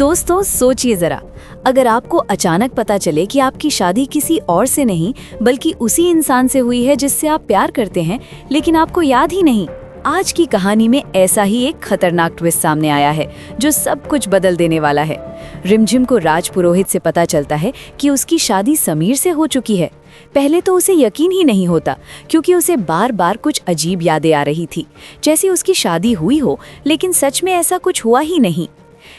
दोस्तों सोचिए जरा, अगर आपको अचानक पता चले कि आपकी शादी किसी और से नहीं बल्कि उसी इंसान से हुई है जिससे आप प्यार करते हैं, लेकिन आपको याद ही नहीं। आज की कहानी में ऐसा ही एक खतरनाक ट्विस्ट सामने आया है जो सब कुछ बदल देने वाला है। रिमझिम को राजपुरोहित से पता चलता है कि उसकी शादी समीर से हो चुकी है। पहले तो उसे यकीन ही नहीं होता, क्योंकि उसे बार बार कुछ अजीब यादें आ रही थी, जैसे उसकी शादी हुई हो, लेकिन सच में ऐसा कुछ हुआ ही नहीं।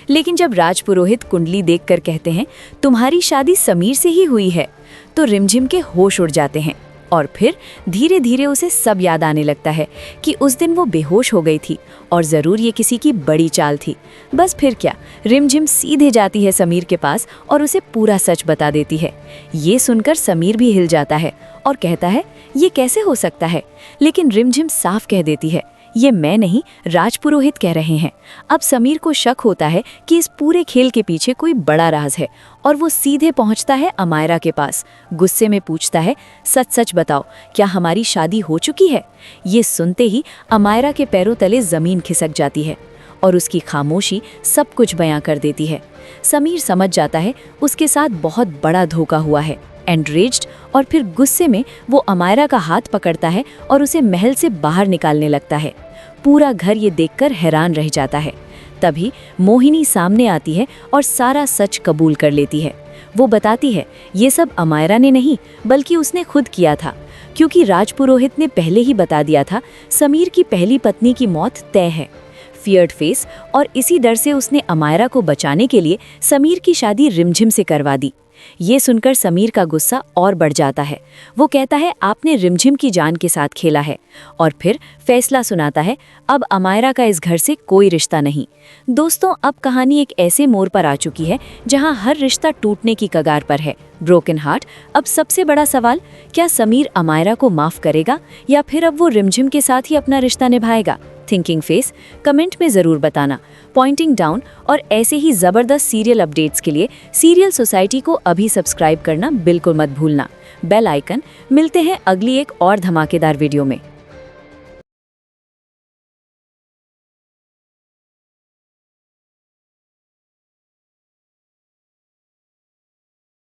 लेकिन जब राजपुरोहित कुंडली देखकर कहते हैं तुम्हारी शादी समीर से ही हुई है, तो रिमझिम के होश उड़ जाते हैं और फिर धीरे धीरे उसे सब याद आने लगता है कि उस दिन वो बेहोश हो गई थी और ज़रूर ये किसी की बड़ी चाल थी। बस फिर क्या, रिमझिम सीधे जाती है समीर के पास और उसे पूरा सच बता देती है। ये सुनकर समीर भी हिल जाता है और कहता है ये कैसे हो सकता है, लेकिन रिमझिम साफ कह देती है ये मैं नहीं, राजपुरोहित कह रहे हैं। अब समीर को शक होता है कि इस पूरे खेल के पीछे कोई बड़ा राज है और वो सीधे पहुंचता है अमायरा के पास। गुस्से में पूछता है सच सच बताओ, क्या हमारी शादी हो चुकी है? ये सुनते ही अमायरा के पैरों तले जमीन खिसक जाती है और उसकी खामोशी सब कुछ बयां कर देती है। समीर समझ जाता है उसके साथ बहुत बड़ा धोखा हुआ है। एंड्रेज्ड और फिर गुस्से में वो अमायरा का हाथ पकड़ता है और उसे महल से बाहर निकालने लगता है। पूरा घर ये देखकर हैरान रह जाता है। तभी मोहिनी सामने आती है और सारा सच कबूल कर लेती है। वो बताती है ये सब अमायरा ने नहीं बल्कि उसने खुद किया था, क्योंकि राजपुरोहित ने पहले ही बता दिया था समीर की पहली पत्नी की मौत तय है। फियर्ड फेस, और इसी डर से उसने अमायरा को बचाने के लिए समीर की शादी रिमझिम से करवा दी। ये सुनकर समीर का गुस्सा और बढ़ जाता है। वो कहता है आपने रिमझिम की जान के साथ खेला है, और फिर फैसला सुनाता है अब अमायरा का इस घर से कोई रिश्ता नहीं। दोस्तों, अब कहानी एक ऐसे मोड़ पर आ चुकी है जहां हर रिश्ता टूटने की कगार पर है। Broken heart. अब सबसे बड़ा सवाल, क्या समीर अमायरा को माफ करेगा या फिर अब वो रिमझिम के साथ ही अपना रिश्ता निभाएगा? थिंकिंग फेस कमेंट में ज़रूर बताना। पॉइंटिंग डाउन और ऐसे ही ज़बरदस्त सीरियल अपडेट्स के लिए सीरियल सोसाइटी को अभी सब्सक्राइब करना बिल्कुल मत भूलना। Bell icon. मिलते हैं अगली एक और धमाकेदार वीडियो में।